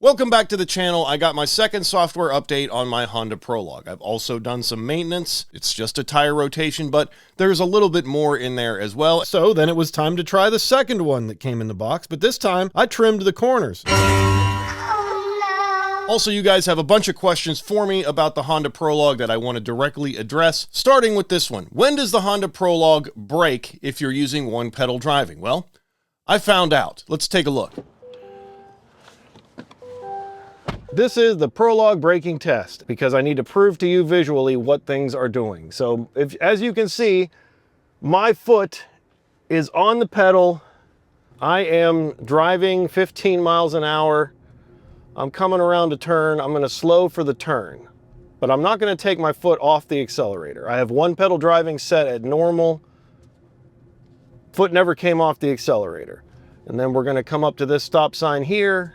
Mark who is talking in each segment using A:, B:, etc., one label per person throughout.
A: Welcome back to the channel. I got my second software update on my Honda Prologue. I've also done some maintenance. It's just a tire rotation, but there's a little bit more in there as well. So then it was time to try the second one that came in the box, but this time I trimmed the corners. Also, you guys have a bunch of questions for me about the Honda Prologue that I want to directly address, starting with this one. When does the Honda Prologue brake if you're using one pedal driving? Well, I found out. Let's take a look. This is the Prologue braking test because I need to prove to you visually what things are doing. So as you can see, my foot is on the pedal. I am driving 15 miles an hour. I'm coming around a turn. I'm going to slow for the turn, but I'm not going to take my foot off the accelerator. I have one pedal driving set at normal. Foot never came off the accelerator. And then we're going to come up to this stop sign here.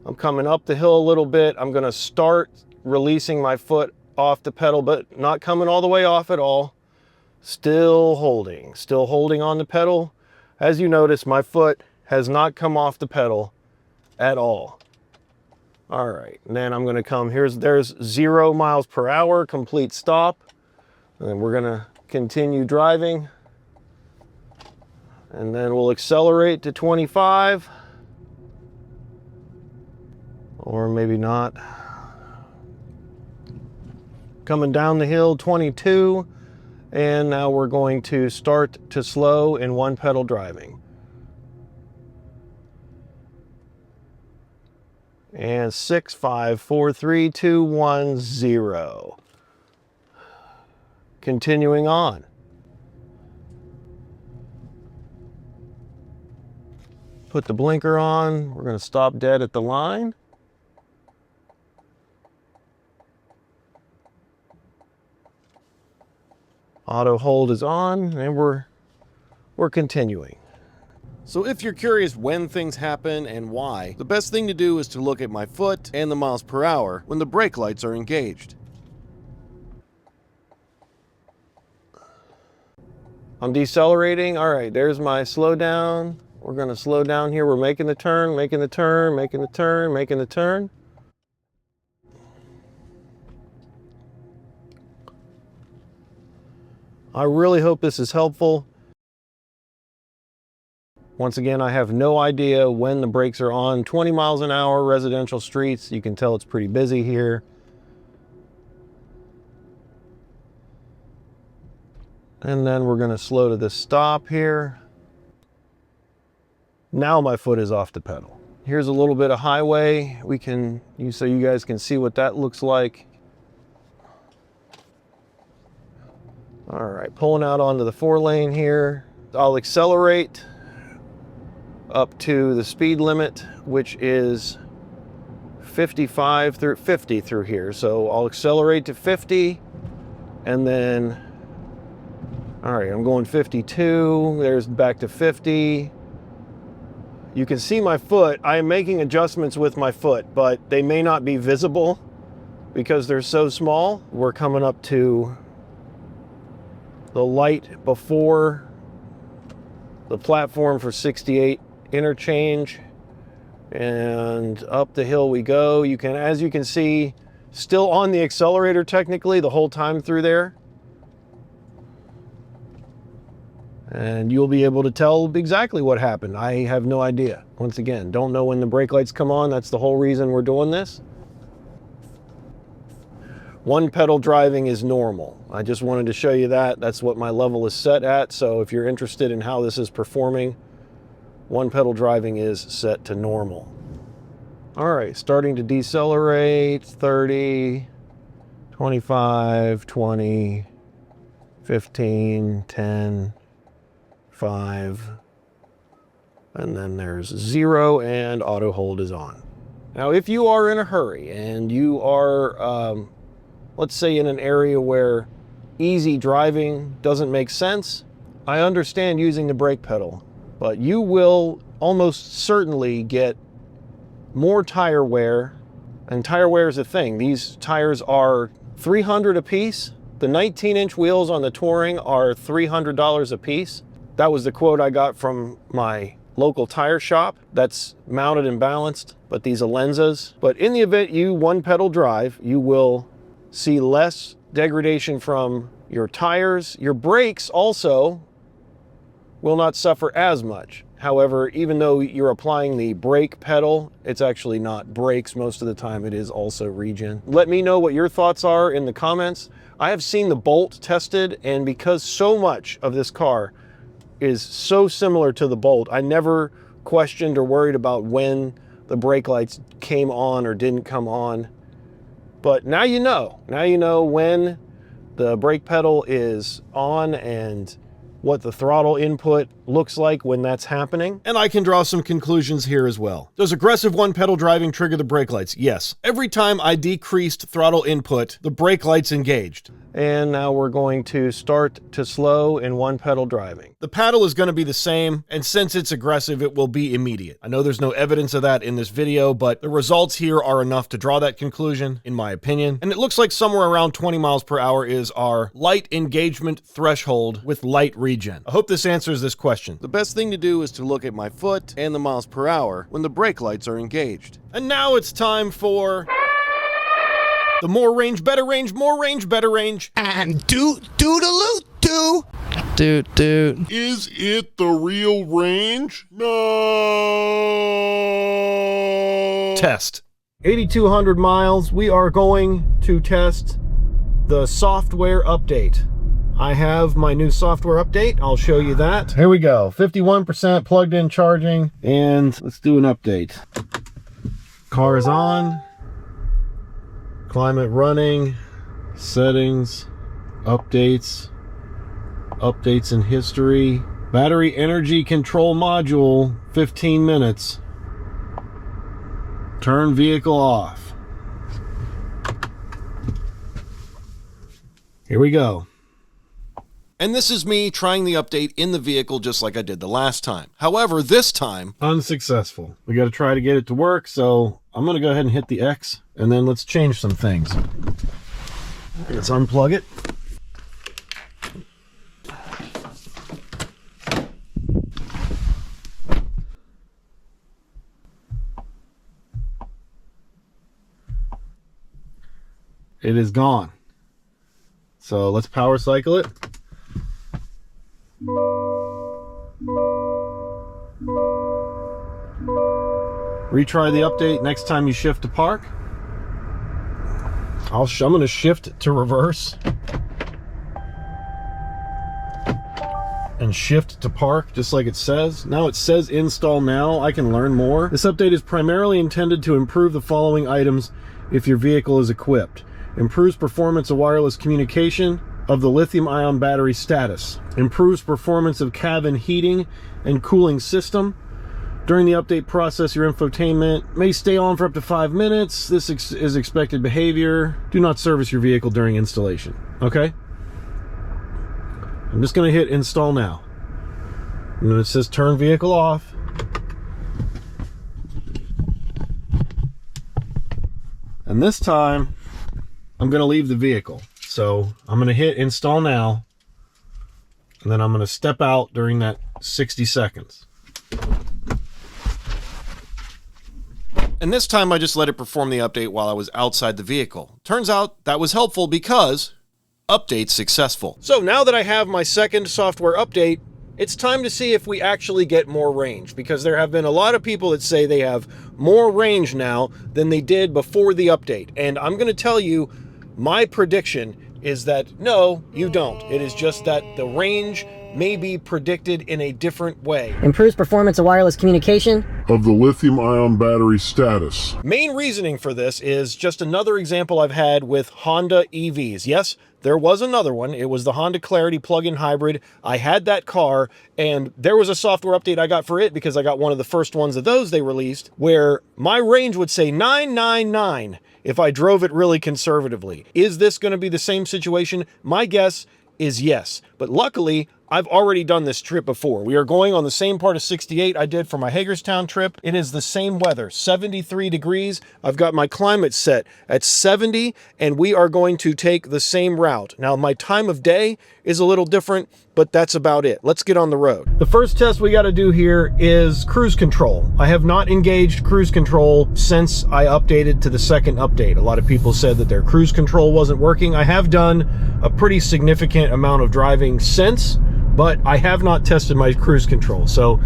A: I'm coming up the hill a little bit. I'm going to start releasing my foot off the pedal, but not coming all the way off at all. Still holding on the pedal. As you notice, my foot has not come off the pedal at all. All right, and then I'm going to come, there's 0 miles per hour, complete stop. And then we're going to continue driving. And then we'll accelerate to 25. Or maybe not. Coming down the hill, 22. And now we're going to start to slow in one pedal driving. And 6, 5, 4, 3, 2, 1, 0. Continuing on. Put the blinker on. We're going to stop dead at the line. Auto hold is on, and we're continuing. So if you're curious when things happen and why, the best thing to do is to look at my foot and the miles per hour when the brake lights are engaged. I'm decelerating. All right, there's my slow down. We're going to slow down here. We're making the turn, making the turn, making the turn, making the turn. I really hope this is helpful. Once again, I have no idea when the brakes are on. 20 miles an hour, residential streets. You can tell it's pretty busy here. And then we're going to slow to the stop here. Now my foot is off the pedal. Here's a little bit of highway. So you guys can see what that looks like. All right, pulling out onto the 4-lane here. I'll accelerate up to the speed limit, which is 55 through 50 through here. So I'll accelerate to 50 and then, all right, I'm going 52. There's back to 50. You can see my foot. I am making adjustments with my foot, but they may not be visible because they're so small. We're coming up to the light before the platform for 68 interchange, and up the hill we go. As you can see, still on the accelerator technically the whole time through there. And you'll be able to tell exactly what happened. I have no idea. Once again, don't know when the brake lights come on. That's the whole reason we're doing this. One pedal driving is normal. I just wanted to show you that. That's what my level is set at. So if you're interested in how this is performing, one pedal driving is set to normal. All right, starting to decelerate. 30, 25, 20, 15, 10, 5, and then there's 0 and auto hold is on. Now, if you are in a hurry and you are, let's say in an area where easy driving doesn't make sense, I understand using the brake pedal, but you will almost certainly get more tire wear, and tire wear is a thing. These tires are $300 a piece. The 19-inch wheels on the Touring are $300 a piece. That was the quote I got from my local tire shop that's mounted and balanced. but these Alenzas. But in the event you one pedal drive, you will see less degradation from your tires. Your brakes also will not suffer as much. However, even though you're applying the brake pedal, it's actually not brakes most of the time, it is also regen. Let me know what your thoughts are in the comments. I have seen the Bolt tested, and because so much of this car is so similar to the Bolt, I never questioned or worried about when the brake lights came on or didn't come on. But now you know. Now you know when the brake pedal is on and what the throttle input looks like when that's happening. And I can draw some conclusions here as well. Does aggressive one pedal driving trigger the brake lights? Yes. Every time I decreased throttle input, the brake lights engaged. And now we're going to start to slow in one pedal driving. The paddle is going to be the same, and since it's aggressive, it will be immediate. I know there's no evidence of that in this video, but the results here are enough to draw that conclusion, in my opinion. And it looks like somewhere around 20 miles per hour is our light engagement threshold with light regen. I hope this answers this question. The best thing to do is to look at my foot and the miles per hour when the brake lights are engaged. And now it's time for the more range, better range, more range, better range.
B: And do-do-do-do.
C: Doot.
D: Is it the real range? No.
A: Test. 8,200 miles. We are going to test the software update. I have my new software update. I'll show you that. Here we go. 51% plugged in charging. And let's do an update. Car is on. Climate running. Settings. Updates. Updates in history. Battery energy control module. 15 minutes. Turn vehicle off. Here we go. And this is me trying the update in the vehicle just like I did the last time. However, this time, unsuccessful. We got to try to get it to work, so I'm going to go ahead and hit the X, and then let's change some things. Let's unplug it. It is gone. So let's power cycle it. Retry the update next time you shift to park. I'm going to shift to reverse and shift to park just like it says. Now it says install now. I can learn more. This update is primarily intended to improve the following items if your vehicle is equipped. Improves performance of wireless communication of the lithium-ion battery status. Improves performance of cabin heating and cooling system. During the update process, your infotainment may stay on for up to 5 minutes. This is expected behavior. Do not service your vehicle during installation. Okay? I'm just going to hit install now. And then it says turn vehicle off. And this time, I'm going to leave the vehicle. So I'm going to hit install now, and then I'm going to step out during that 60 seconds. And this time I just let it perform the update while I was outside the vehicle. Turns out that was helpful because update successful. So now that I have my second software update, it's time to see if we actually get more range, because there have been a lot of people that say they have more range now than they did before the update. And I'm going to tell you, my prediction is that no, you don't. It is just that the range may be predicted in a different way.
E: Improves performance of wireless communication
D: of the lithium-ion battery status.
A: Main reasoning for this is just another example I've had with Honda EVs. Yes, there was another one. It was the Honda Clarity plug-in hybrid. I had that car, and there was a software update I got for it because I got one of the first ones of those they released, where my range would say 999 if I drove it really conservatively. Is this going to be the same situation? My guess is yes. But luckily, I've already done this trip before. We are going on the same part of 68 I did for my Hagerstown trip. It is the same weather, 73 degrees. I've got my climate set at 70, and we are going to take the same route. Now, my time of day is a little different, but that's about it. Let's get on the road. The first test we got to do here is cruise control. I have not engaged cruise control since I updated to the second update. A lot of people said that their cruise control wasn't working. I have done a pretty significant amount of driving since, but I have not tested my cruise control. So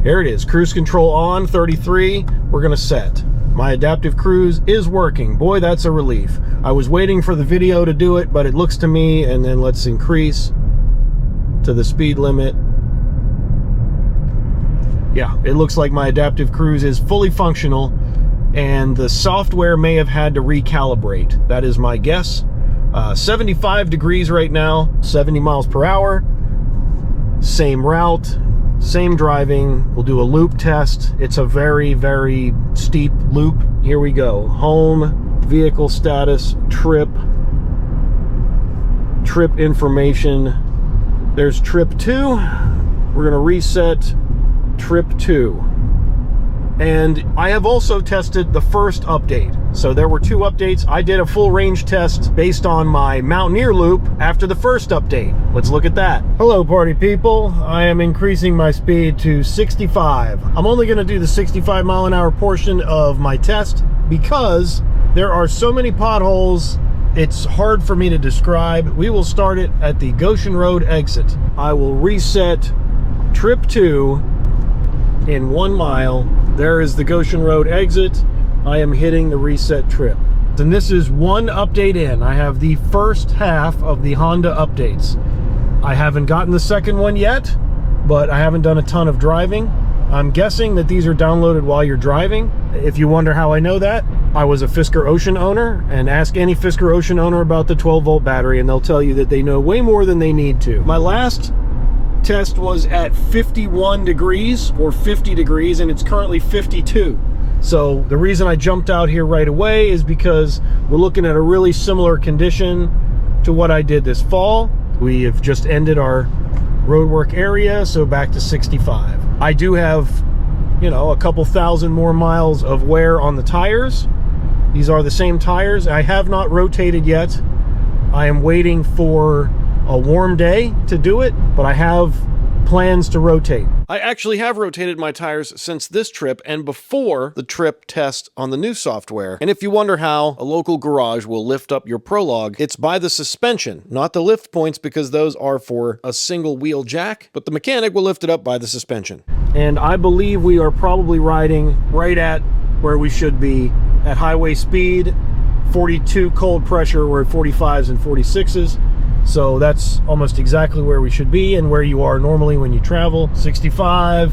A: here it is, cruise control on, 33, we're gonna set. My adaptive cruise is working. Boy, that's a relief. I was waiting for the video to do it, but it looks to me, and then let's increase to the speed limit. Yeah, it looks like my adaptive cruise is fully functional, and the software may have had to recalibrate. That is my guess. 75 degrees right now, 70 miles per hour, same route, same driving. We'll do a loop test. It's a very, very steep loop. Here we go. Home, vehicle status, trip information. There's trip 2. We're gonna reset trip 2. And I have also tested the first update. So there were 2 updates. I did a full range test based on my Mountaineer loop after the first update. Let's look at that. Hello, party people. I am increasing my speed to 65. I'm only gonna do the 65 mile an hour portion of my test because there are so many potholes, it's hard for me to describe. We will start it at the Goshen Road exit. I will reset trip 2 in 1 mile. There is the Goshen Road exit. I am hitting the reset trip. And this is 1 update in. I have the first half of the Honda updates. I haven't gotten the second one yet, but I haven't done a ton of driving. I'm guessing that these are downloaded while you're driving. If you wonder how I know that, I was a Fisker Ocean owner, and ask any Fisker Ocean owner about the 12-volt battery and they'll tell you that they know way more than they need to. My last test was at 51 degrees or 50 degrees, and it's currently 52. So the reason I jumped out here right away is because we're looking at a really similar condition to what I did this fall. We have just ended our roadwork area, so back to 65. I do have, you know, a couple thousand more miles of wear on the tires. These are the same tires. I have not rotated yet. I am waiting for a warm day to do it, but I have plans to rotate. I actually have rotated my tires since this trip and before the trip test on the new software. And if you wonder how a local garage will lift up your Prologue, it's by the suspension, not the lift points, because those are for a single wheel jack, but the mechanic will lift it up by the suspension. And I believe we are probably riding right at where we should be at highway speed. 42 cold pressure, we're at 45s and 46s. So that's almost exactly where we should be and where you are normally when you travel. 65,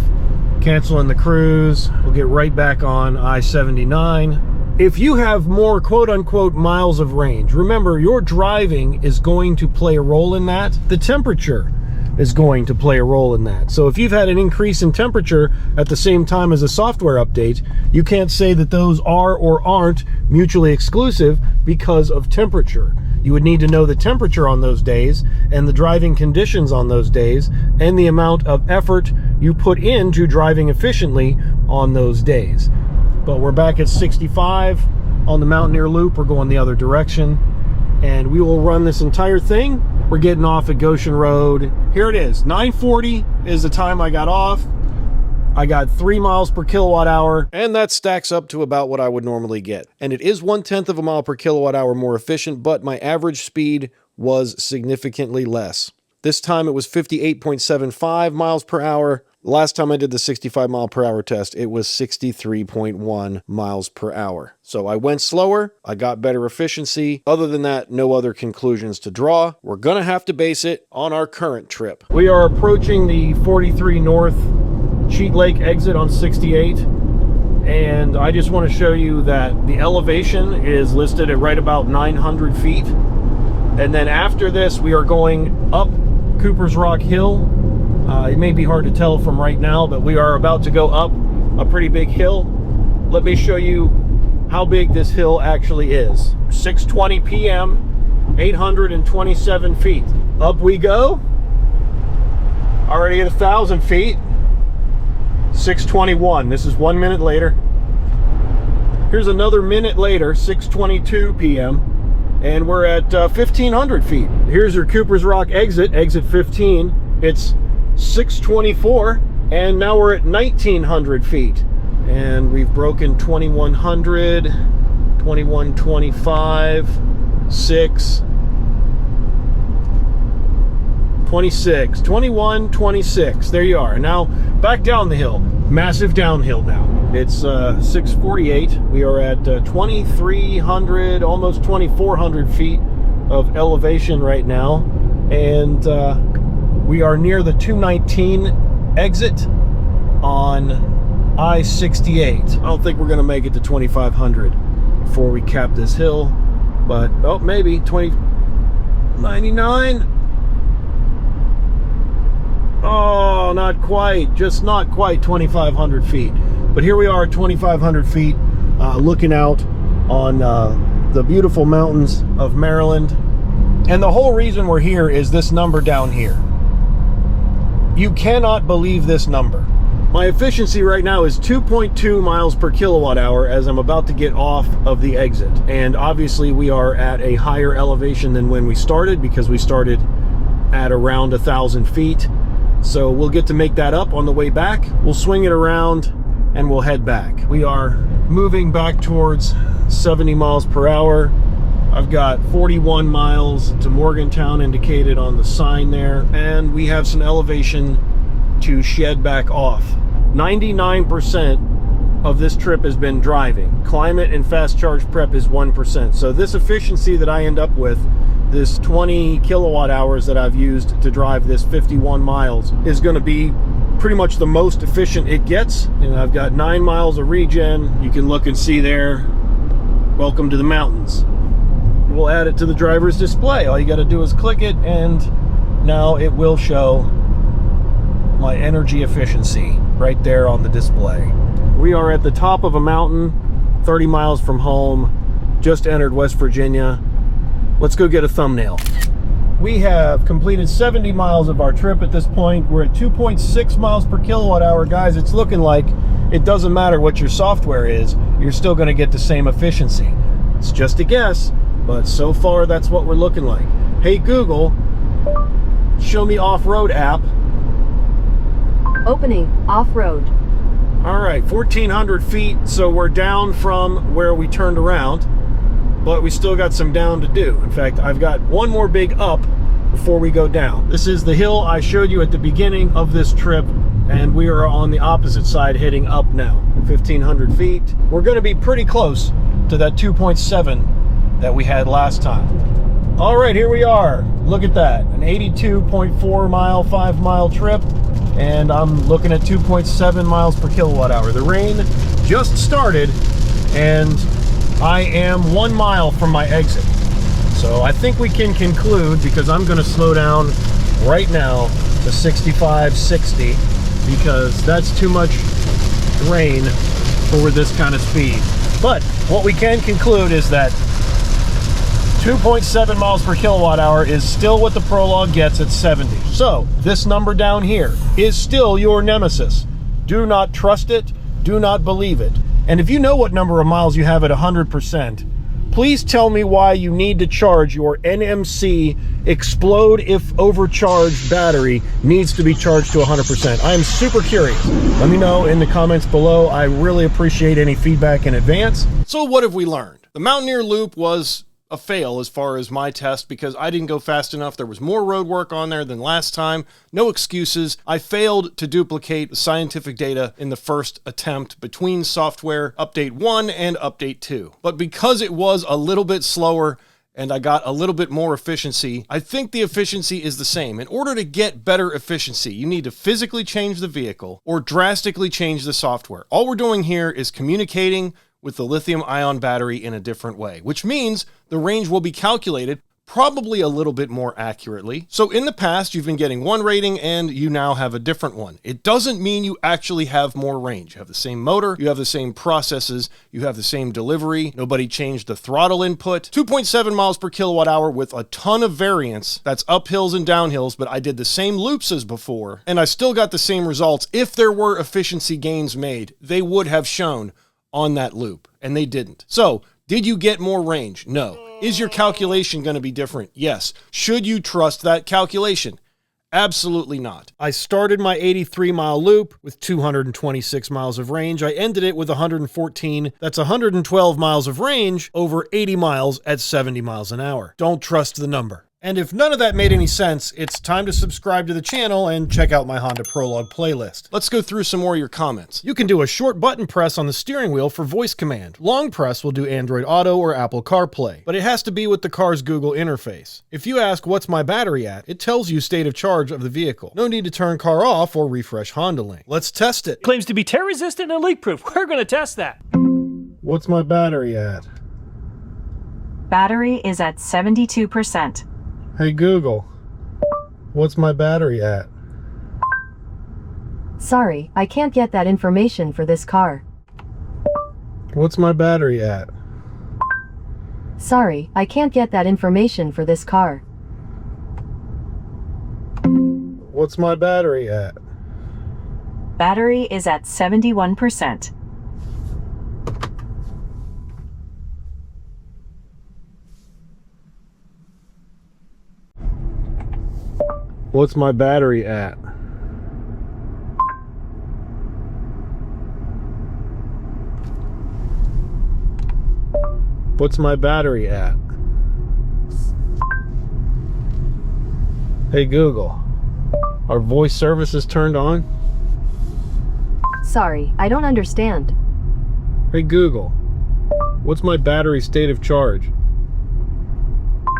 A: canceling the cruise. We'll get right back on I-79. If you have more quote-unquote miles of range, remember your driving is going to play a role in that. The temperature is going to play a role in that. So if you've had an increase in temperature at the same time as a software update, you can't say that those are or aren't mutually exclusive because of temperature. You would need to know the temperature on those days and the driving conditions on those days and the amount of effort you put into driving efficiently on those days. But we're back at 65 on the Mountaineer loop. We're going the other direction, and we will run this entire thing. We're getting off at Goshen Road. Here it is. 9:40 is the time I got off. I got 3 miles per kilowatt hour, and that stacks up to about what I would normally get. And it is 1/10 of a mile per kilowatt hour more efficient, but my average speed was significantly less. This time it was 58.75 miles per hour. Last time I did the 65 mile per hour test, it was 63.1 miles per hour. So I went slower, I got better efficiency. Other than that, no other conclusions to draw. We're gonna have to base it on our current trip. We are approaching the 43 North Cheat Lake exit on 68. And I just want to show you that the elevation is listed at right about 900 feet. And then after this, we are going up Cooper's Rock Hill. It may be hard to tell from right now, but we are about to go up a pretty big hill. Let me show you how big this hill actually is. 6:20 p.m., 827 feet. Up we go. Already at 1,000 feet. 6:21. This is 1 minute later. Here's another minute later, 6:22 p.m. and we're at 1,500 feet. Here's your Cooper's Rock exit, exit 15. It's 624, and now we're at 1900 feet. And we've broken 2100, 2125, 6, 26, 21, 26. There you are. Now back down the hill. Massive downhill now. It's 648. We are at 2300, almost 2400 feet of elevation right now. And we are near the 219 exit on I-68. I don't think we're going to make it to 2500 before we cap this hill. But, oh, maybe 2099. Oh, not quite, just not quite 2,500 feet. But here we are at 2,500 feet, looking out on the beautiful mountains of Maryland. And the whole reason we're here is this number down here. You cannot believe this number. My efficiency right now is 2.2 miles per kilowatt hour as I'm about to get off of the exit. And obviously we are at a higher elevation than when we started, because we started at around 1,000 feet. So we'll get to make that up on the way back. We'll swing it around and we'll head back. We are moving back towards 70 miles per hour. I've got 41 miles to Morgantown indicated on the sign there, and we have some elevation to shed back off. 99% of this trip has been driving. Climate and fast charge prep is 1%. So this efficiency that I end up with, this 20 kilowatt hours that I've used to drive this 51 miles, is going to be pretty much the most efficient it gets. And I've got 9 miles of regen. You can look and see there, welcome to the mountains. We'll add it to the driver's display. All you got to do is click it, and now it will show my energy efficiency right there on the display. We are at the top of a mountain, 30 miles from home, just entered West Virginia. Let's go get a thumbnail. We have completed 70 miles of our trip at this point. We're at 2.6 miles per kilowatt hour. Guys, it's looking like it doesn't matter what your software is, you're still going to get the same efficiency. It's just a guess, but so far that's what we're looking like. Hey Google, show me off-road app.
F: Opening off-road.
A: All right, 1,400 feet, so we're down from where we turned around, but we still got some down to do. In fact, I've got one more big up before we go down. This is the hill I showed you at the beginning of this trip, and we are on the opposite side heading up now. 1,500 feet. We're going to be pretty close to that 2.7 that we had last time. All right, here we are. Look at that, an 82.4 mile, 5 mile trip, and I'm looking at 2.7 miles per kilowatt hour. The rain just started, and I am 1 mile from my exit. So I think we can conclude, because I'm going to slow down right now to 65, 60, because that's too much rain for this kind of speed. But what we can conclude is that 2.7 miles per kilowatt hour is still what the Prologue gets at 70. So this number down here is still your nemesis. Do not trust it. Do not believe it. And if you know what number of miles you have at 100%, please tell me why you need to charge your NMC explode if overcharged battery needs to be charged to 100%. I am super curious. Let me know in the comments below. I really appreciate any feedback in advance. So what have we learned? The Mountaineer Loop was a fail as far as my test, because I didn't go fast enough. There was more road work on there than last time. No excuses. I failed to duplicate scientific data in the first attempt between software update 1 and update 2. But because it was a little bit slower and I got a little bit more efficiency, I think the efficiency is the same. In order to get better efficiency, you need to physically change the vehicle or drastically change the software. All we're doing here is communicating with the lithium-ion battery in a different way, which means the range will be calculated probably a little bit more accurately. So in the past, you've been getting one rating and you now have a different one. It doesn't mean you actually have more range. You have the same motor, you have the same processes, you have the same delivery. Nobody changed the throttle input. 2.7 miles per kilowatt hour with a ton of variance. That's uphills and downhills, but I did the same loops as before, and I still got the same results. If there were efficiency gains made, they would have shown on that loop, and they didn't. So, did you get more range? No. Is your calculation going to be different? Yes. Should you trust that calculation? Absolutely not. I started my 83-mile loop with 226 miles of range. I ended it with 114. That's 112 miles of range over 80 miles at 70 miles an hour. Don't trust the number. And if none of that made any sense, it's time to subscribe to the channel and check out my Honda Prologue playlist. Let's go through some more of your comments. You can do a short button press on the steering wheel for voice command. Long press will do Android Auto or Apple CarPlay, but it has to be with the car's Google interface. If you ask what's my battery at, it tells you state of charge of the vehicle. No need to turn car off or refresh Honda Link. Let's test it.
F: Claims to be tear resistant and leak proof. We're going to test that.
A: What's my battery at?
G: Battery is at 72%.
A: Hey Google, what's my battery at?
E: Sorry, I can't get that information for this car.
A: What's my battery at?
E: Sorry, I can't get that information for this car.
A: What's my battery at?
G: Battery is at 71%.
A: What's my battery at? What's my battery at? Hey Google, are voice services turned on?
E: Sorry, I don't understand.
A: Hey Google, what's my battery state of charge?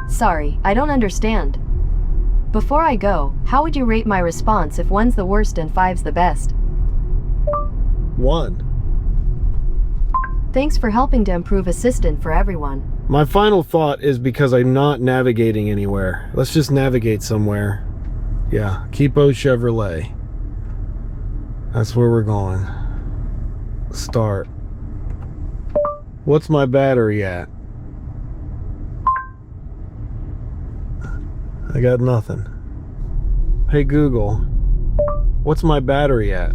E: Sorry, I don't understand. Before I go, how would you rate my response if 1's the worst and 5's the best?
A: 1.
E: Thanks for helping to improve assistant for everyone.
A: My final thought is because I'm not navigating anywhere. Let's just navigate somewhere. Yeah, Keepo Chevrolet. That's where we're going. Start. What's my battery at? I got nothing. Hey Google, what's my battery at?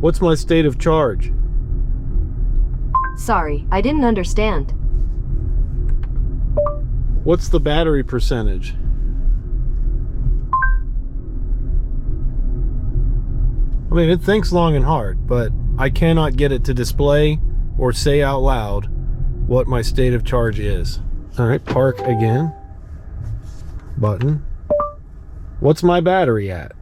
A: What's my state of charge?
E: Sorry, I didn't understand.
A: What's the battery percentage? I mean, it thinks long and hard, but I cannot get it to display or say out loud what my state of charge is. All right, park again. Button. What's my battery at?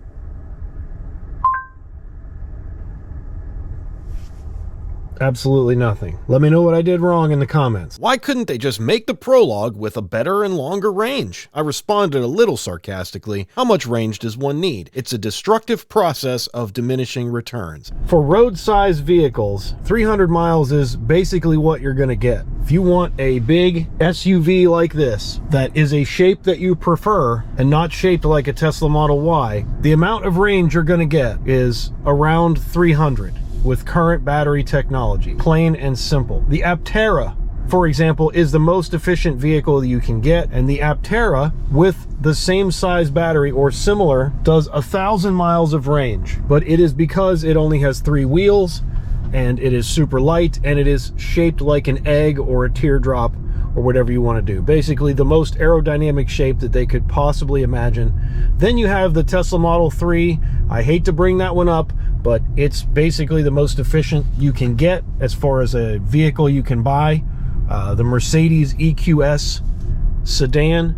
A: Absolutely nothing. Let me know what I did wrong in the comments. Why couldn't they just make the Prologue with a better and longer range? I responded a little sarcastically. How much range does one need? It's a destructive process of diminishing returns. For road-sized vehicles, 300 miles is basically what you're gonna get. If you want a big SUV like this, that is a shape that you prefer and not shaped like a Tesla Model Y, the amount of range you're gonna get is around 300. With current battery technology, plain and simple. The Aptera, for example, is the most efficient vehicle that you can get, and the Aptera with the same size battery or similar does 1,000 miles of range, but it is because it only has 3 wheels and it is super light and it is shaped like an egg or a teardrop or whatever you want to do. Basically the most aerodynamic shape that they could possibly imagine. Then you have the Tesla Model 3. I hate to bring that one up, but it's basically the most efficient you can get as far as a vehicle you can buy. The Mercedes EQS sedan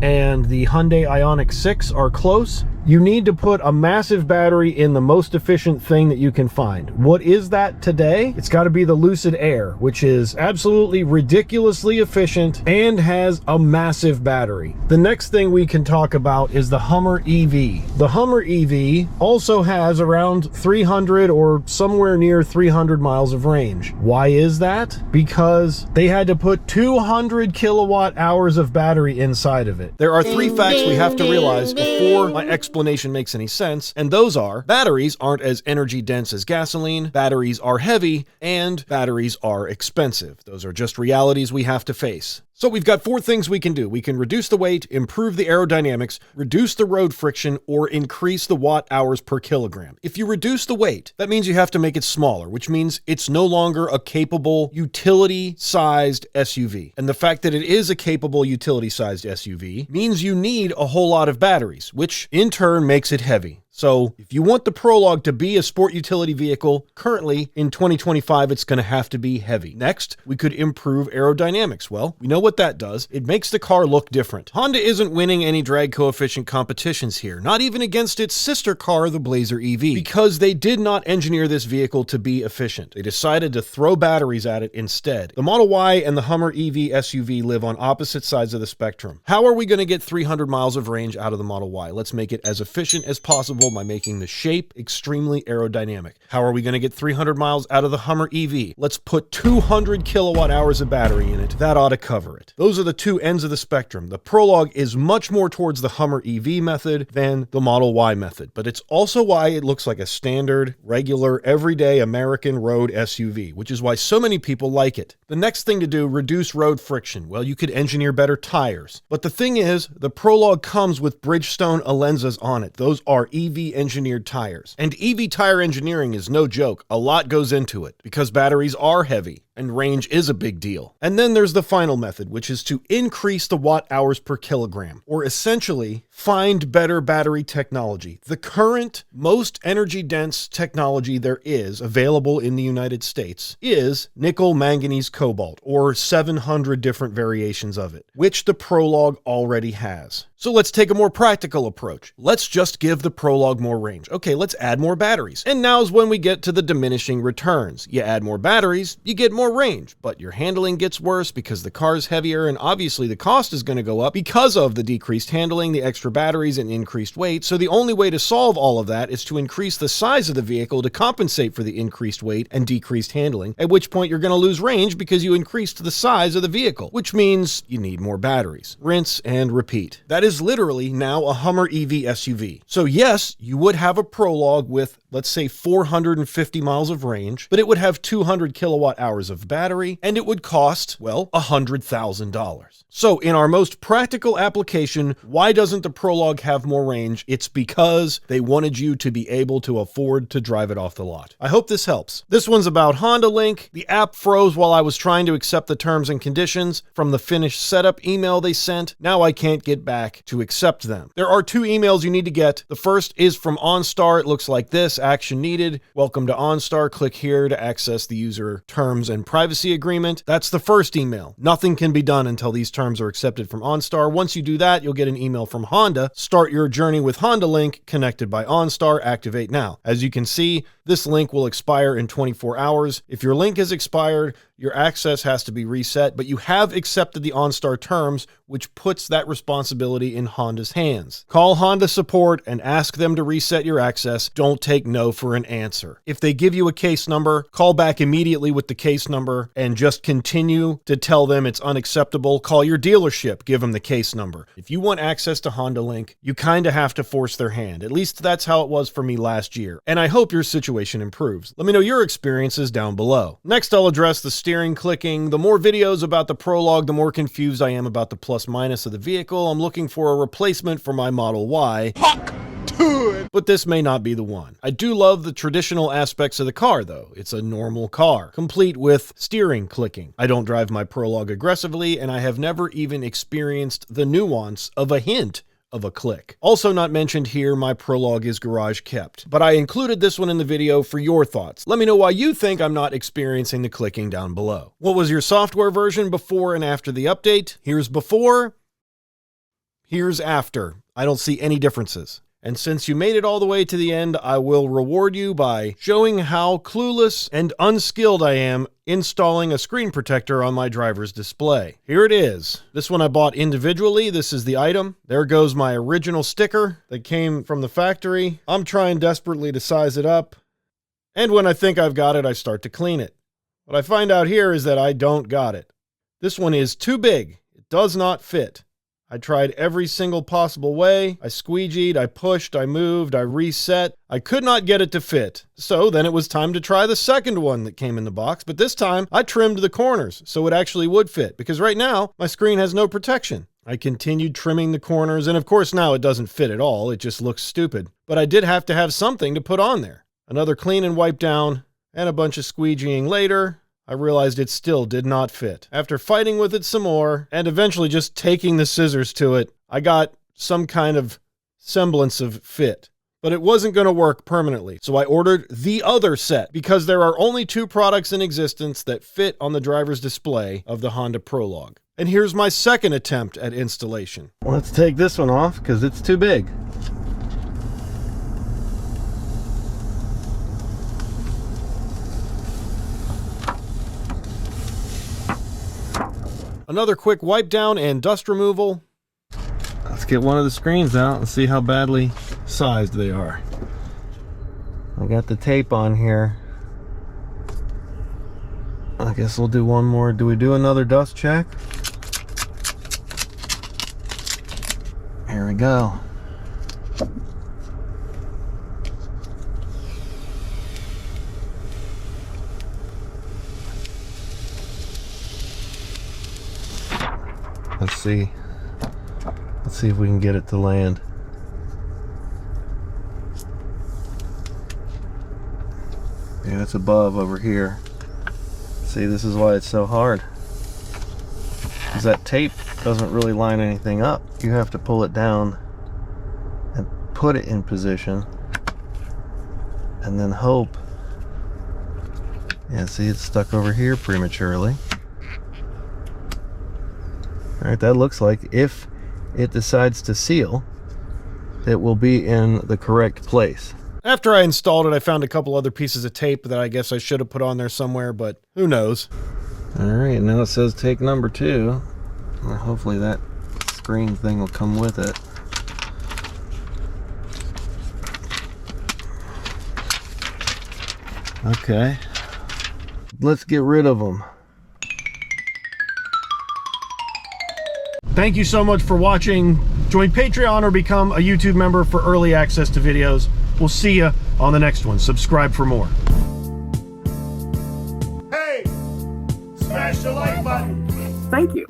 A: and the Hyundai Ioniq 6 are close. You need to put a massive battery in the most efficient thing that you can find. What is that today? It's got to be the Lucid Air, which is absolutely ridiculously efficient and has a massive battery. The next thing we can talk about is the Hummer EV. The Hummer EV also has around 300 or somewhere near 300 miles of range. Why is that? Because they had to put 200 kilowatt hours of battery inside of it. There are 3 facts we have to realize before my explanation makes any sense, and those are: batteries aren't as energy dense as gasoline, batteries are heavy, and batteries are expensive. Those are just realities we have to face. So we've got 4 things we can do. We can reduce the weight, improve the aerodynamics, reduce the road friction, or increase the watt hours per kilogram. If you reduce the weight, that means you have to make it smaller, which means it's no longer a capable utility-sized SUV. And the fact that it is a capable utility-sized SUV means you need a whole lot of batteries, which in turn makes it heavy. So if you want the Prologue to be a sport utility vehicle, currently in 2025, it's going to have to be heavy. Next, we could improve aerodynamics. Well, we know what that does. It makes the car look different. Honda isn't winning any drag coefficient competitions here, not even against its sister car, the Blazer EV, because they did not engineer this vehicle to be efficient. They decided to throw batteries at it instead. The Model Y and the Hummer EV SUV live on opposite sides of the spectrum. How are we going to get 300 miles of range out of the Model Y? Let's make it as efficient as possible by making the shape extremely aerodynamic. How are we going to get 300 miles out of the Hummer EV? Let's put 200 kilowatt hours of battery in it. That ought to cover it. Those are the 2 ends of the spectrum. The Prologue is much more towards the Hummer EV method than the Model Y method, but it's also why it looks like a standard, regular, everyday American road SUV, which is why so many people like it. The next thing to do, reduce road friction. Well, you could engineer better tires. But the thing is, the Prologue comes with Bridgestone Alenzas on it. Those are EV engineered tires. And EV tire engineering is no joke. A lot goes into it because batteries are heavy and range is a big deal. And then there's the final method, which is to increase the watt hours per kilogram, or essentially find better battery technology. The current most energy dense technology there is available in the United States is nickel, manganese, cobalt, or 700 different variations of it, which the Prologue already has. So let's take a more practical approach. Let's just give the Prologue more range. Okay, let's add more batteries. And now's when we get to the diminishing returns. You add more batteries, you get more range, but your handling gets worse because the car's heavier, and obviously the cost is going to go up because of the decreased handling, the extra batteries, and increased weight. So the only way to solve all of that is to increase the size of the vehicle to compensate for the increased weight and decreased handling, at which point you're going to lose range because you increased the size of the vehicle, which means you need more batteries. Rinse and repeat. That is literally now a Hummer EV SUV. So yes, you would have a Prologue with, let's say, 450 miles of range, but it would have 200 kilowatt hours of battery, and it would cost, well, $100,000. So in our most practical application, why doesn't the Prologue have more range? It's because they wanted you to be able to afford to drive it off the lot. I hope this helps. This one's about Honda Link. The app froze while I was trying to accept the terms and conditions from the finished setup email they sent. Now I can't get back to accept them. There are 2 emails you need to get. The first is from OnStar. It looks like this: action needed. Welcome to OnStar. Click here to access the user terms and privacy agreement. That's the first email. Nothing can be done until these terms are accepted from OnStar. Once you do that, you'll get an email from Honda. Start your journey with Honda Link, connected by OnStar. Activate now. As you can see, this link will expire in 24 hours. If your link is expired, your access has to be reset, but you have accepted the OnStar terms, which puts that responsibility in Honda's hands. Call Honda support and ask them to reset your access. Don't take no for an answer. If they give you a case number, call back immediately with the case number and just continue to tell them it's unacceptable. Call your dealership, give them the case number. If you want access to Honda Link, you kind of have to force their hand. At least that's how it was for me last year. And I hope your situation improves. Let me know your experiences down below. Next, I'll address the steering clicking. The more videos about the Prologue, the more confused I am about the plus minus of the vehicle. I'm looking for a replacement for my Model Y. But this may not be the one. I do love the traditional aspects of the car, though. It's a normal car, complete with steering clicking. I don't drive my Prologue aggressively, and I have never even experienced the nuance of a hint of a click. Also not mentioned here, my Prologue is garage kept, but I included this one in the video for your thoughts. Let me know why you think I'm not experiencing the clicking down below. What was your software version before and after the update? Here's before, here's after. I don't see any differences. And since you made it all the way to the end, I will reward you by showing how clueless and unskilled I am installing a screen protector on my driver's display. Here it is. This one I bought individually. This is the item. There goes my original sticker that came from the factory. I'm trying desperately to size it up. And when I think I've got it, I start to clean it. What I find out here is that I don't got it. This one is too big. It does not fit. I tried every single possible way. I squeegeed, I pushed, I moved, I reset. I could not get it to fit. So then it was time to try the second one that came in the box, but this time I trimmed the corners so it actually would fit, because right now my screen has no protection. I continued trimming the corners, and of course now it doesn't fit at all. It just looks stupid. But I did have to have something to put on there. Another clean and wipe down, and a bunch of squeegeeing later, I realized it still did not fit. After fighting with it some more, and eventually just taking the scissors to it, I got some kind of semblance of fit. But it wasn't going to work permanently, so I ordered the other set, because there are only 2 products in existence that fit on the driver's display of the Honda Prologue. And here's my second attempt at installation. Let's take this one off, because it's too big. Another quick wipe down and dust removal. Let's get one of the screens out and see how badly sized they are. I got the tape on here. I guess we'll do one more. Do we do another dust check? Here we go. Let's see. Let's see if we can get it to land. Yeah, it's above over here. See, this is why it's so hard. Because that tape doesn't really line anything up. You have to pull it down and put it in position and then hope. Yeah, see, it's stuck over here prematurely. Alright, that looks like if it decides to seal, it will be in the correct place. After I installed it, I found a couple other pieces of tape that I guess I should have put on there somewhere, but who knows. Alright, now it says take number 2. Well, hopefully that screen thing will come with it. Okay. Let's get rid of them. Thank you so much for watching. Join Patreon or become a YouTube member for early access to videos. We'll see you on the next one. Subscribe for more.
D: Hey! Smash the like button!
H: Thank you.